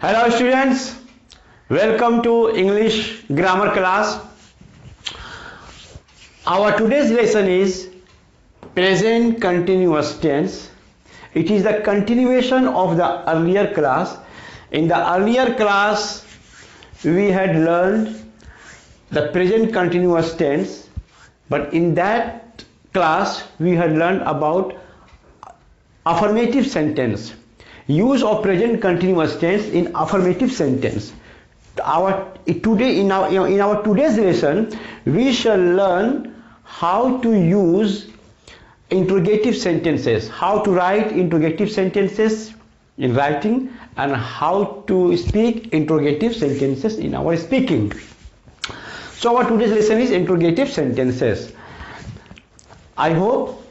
Hello students, welcome to English grammar class. Our today's lesson is present continuous tense. It is the continuation of the earlier class. In the earlier class, we had learned the present continuous tense, but in that class, we had learned about affirmative sentence. Use of present continuous tense in affirmative sentence. In our today's lesson, we shall learn how to use interrogative sentences, how to write interrogative sentences in writing, and how to speak interrogative sentences in our speaking. So our today's lesson is interrogative sentences. I hope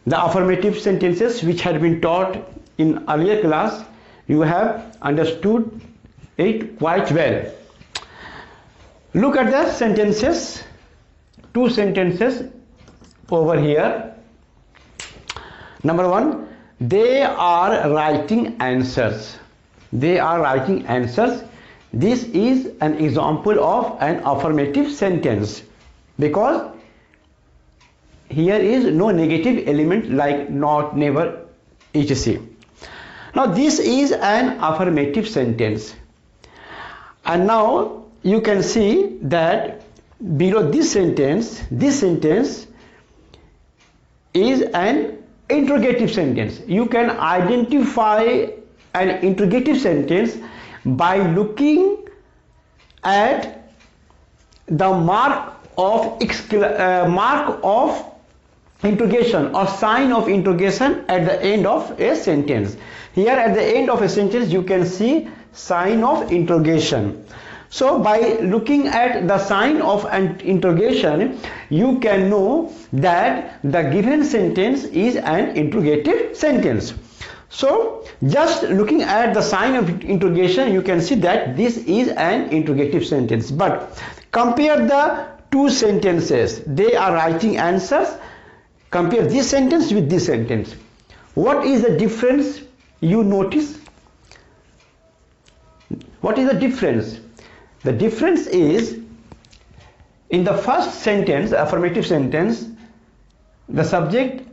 the affirmative sentences which had been taught in earlier class, you have understood it quite well. Look at the sentences, two sentences over here. Number one, they are writing answers. They are writing answers. This is an example of an affirmative sentence because here is no negative element like not, never, etc. Now this is an affirmative sentence, and now you can see that below this sentence is an interrogative sentence. You can identify an interrogative sentence by looking at the mark of interrogation or sign of interrogation at the end of a sentence. Here at the end of a sentence you can see sign of interrogation. So by looking at the sign of an interrogation, you can know that the given sentence is an interrogative sentence. So just looking at the sign of interrogation, you can see that this is an interrogative sentence. But compare the two sentences. They are writing answers. Compare this sentence with this sentence. What is the difference you notice? What is the difference? The difference is in the first sentence, affirmative sentence, the subject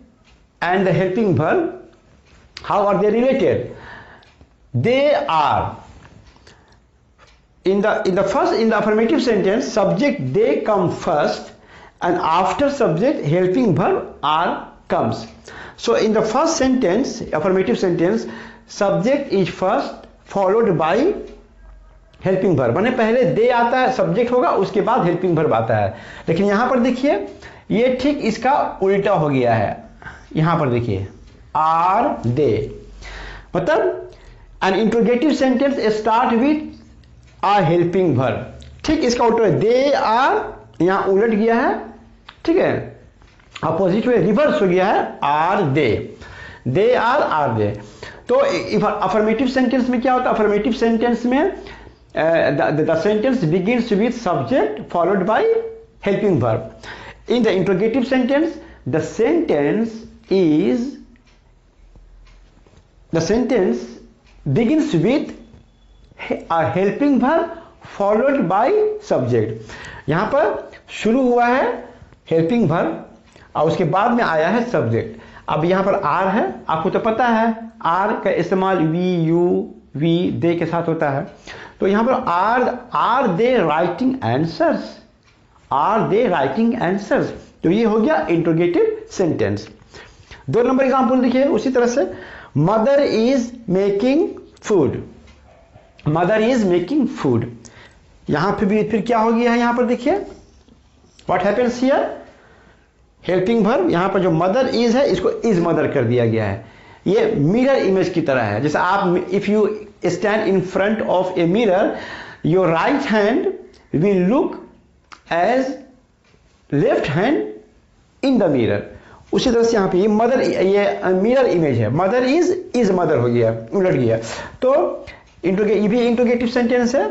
and the helping verb, how are they related? They are. In the affirmative sentence, subject they come first, and after subject helping verb are comes. So in the first sentence, affirmative sentence, subject is first followed by helping verb. माने पहले दे आता है, subject होगा, उसके बाद helping verb आता है. लेकिन यहाँ पर देखिए ये ठीक इसका उल्टा हो गया है. यहाँ पर देखिए आर दे, मतलब an interrogative sentence start with a helping verb. ठीक इसका उल्टा है, दे आर यहाँ उलट गया है, ठीक है, अपोजिट में रिवर्स हो गया है, आर दे आर दे. तो अफर्मेटिव सेंटेंस में क्या होता है? अफर्मेटिव सेंटेंस में the sentence begins with subject followed by helping verb. In the interrogative sentence, the sentence begins with a helping verb followed by subject. यहाँ पर शुरू हुआ है हेल्पिंग वर्ब और उसके बाद में आया है सब्जेक्ट. अब यहाँ पर आर है, आपको तो पता है आर का इस्तेमाल वी, यू, वी, दे के साथ होता है. तो यहाँ पर are they writing answers, are they writing answers. तो ये हो गया इंट्रोगेटिव सेंटेंस. 2 नंबर एग्जांपल देखिए उसी तरह से, mother is making food. Mother is making food. यहाँ पे भी फिर क्या हो गया है? यहाँ पर देखिए what happens here, helping verb. यहाँ पर जो मदर इज है इसको इज मदर कर दिया गया है. ये मिरर इमेज की तरह है. जैसे आप if you stand in front of a mirror, your right hand will look as left hand in the mirror. उसी तरह से यहाँ पे ये मदर, ये मिरर इमेज है, मदर इज मदर हो गया, उलट गया. तो ये भी इंट्रोगेटिव सेंटेंस है.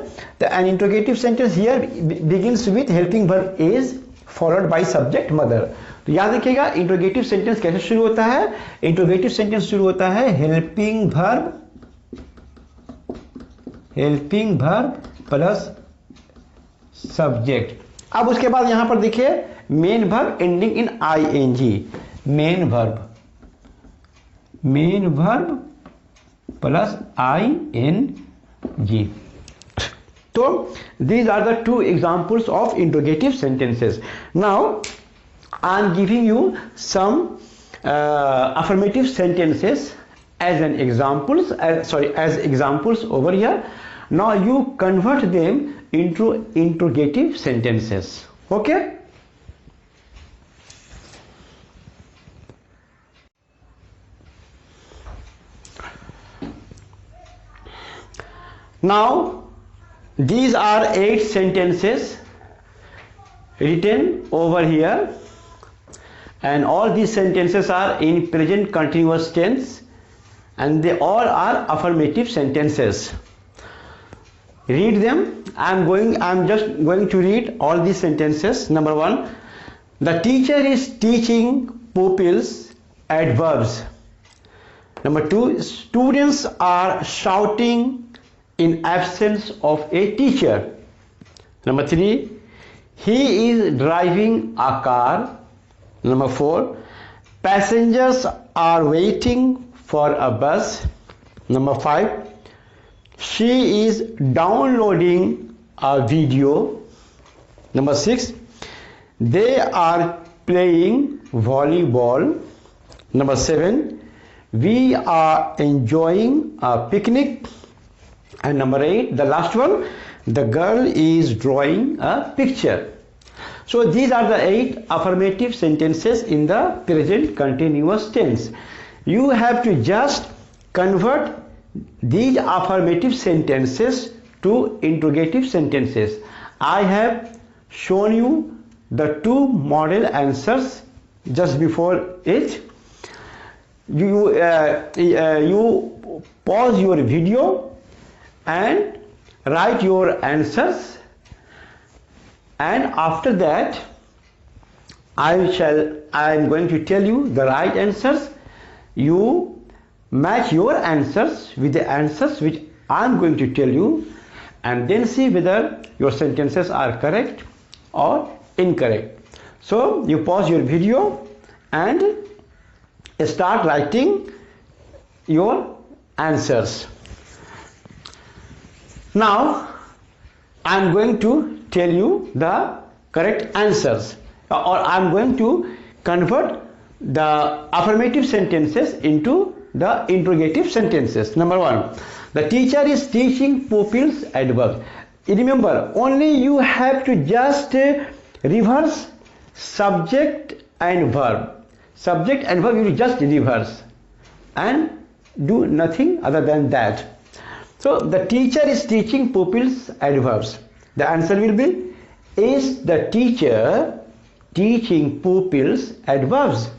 An interrogative sentence here begins with helping verb is followed by subject mother. तो याद रखिएगा इंट्रोगेटिव सेंटेंस कैसे शुरू होता है? इंट्रोगेटिव सेंटेंस शुरू होता है helping verb helping verb plus subject. अब उसके बाद यहां पर देखिए main verb ending in ing, main verb plus ing। तो these are the two examples of interrogative sentences. Now I am giving you some affirmative sentences as an examples, as examples over here. Now you convert them into interrogative sentences. Okay? Now these are 8 sentences written over here, and all these sentences are in present continuous tense, and they all are affirmative sentences. Read them. I'm just going to read all these sentences. Number 1, the teacher is teaching pupils adverbs. Number 2, students are shouting in absence of a teacher. Number 3, he is driving a car. Number 4, passengers are waiting for a bus. Number 5, she is downloading a video. Number 6, they are playing volleyball. Number 7, we are enjoying a picnic. And number 8, the last one, the girl is drawing a picture. So these are the 8 affirmative sentences in the present continuous tense. You have to just convert these affirmative sentences to interrogative sentences. I have shown you the 2 model answers just before it. You pause your video and write your answers, and after that I am going to tell you the right answers. You match your answers with the answers which I am going to tell you, and then see whether your sentences are correct or incorrect. So you pause your video and start writing your answers. Now I am going to tell you the correct answers, or I am going to convert the affirmative sentences into the interrogative sentences. Number 1, the teacher is teaching pupils adverbs. Remember, only you have to just reverse subject and verb. Subject and verb you just reverse and do nothing other than that. So the teacher is teaching pupils adverbs. The answer will be, is the teacher teaching pupils adverbs?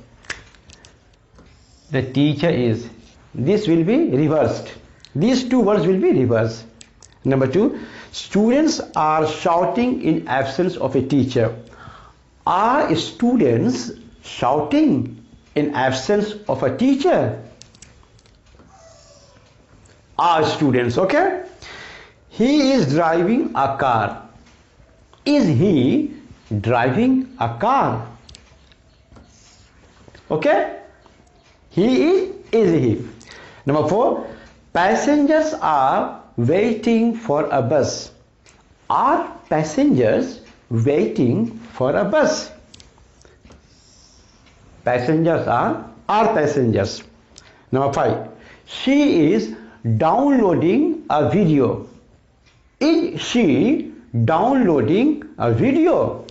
The teacher is. This will be reversed. These 2 words will be reversed. Number 2, students are shouting in absence of a teacher. Are students shouting in absence of a teacher? Are students, okay? He is driving a car. Is he driving a car? Okay? He is he. Number 4, passengers are waiting for a bus. Are passengers waiting for a bus? Passengers are passengers. Number 5, she is downloading a video. Is she downloading a video?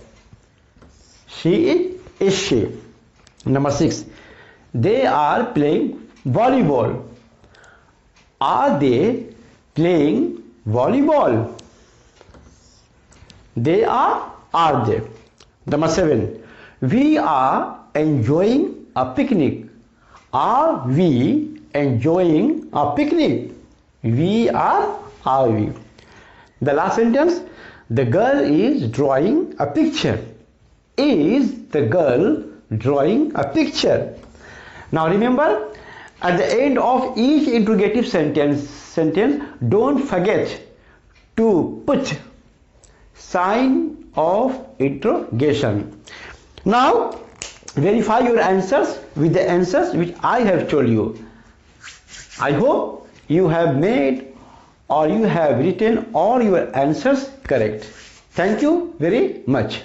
She is she. Number 6, they are playing volleyball. Are they playing volleyball? They are they? Number 7, we are enjoying a picnic. Are we enjoying a picnic? We are we? The last sentence, the girl is drawing a picture. Is the girl drawing a picture? Now remember, at the end of each interrogative sentence, don't forget to put sign of interrogation. Now verify your answers with the answers which I have told you. I hope you have made or you have written all your answers correct. Thank you very much.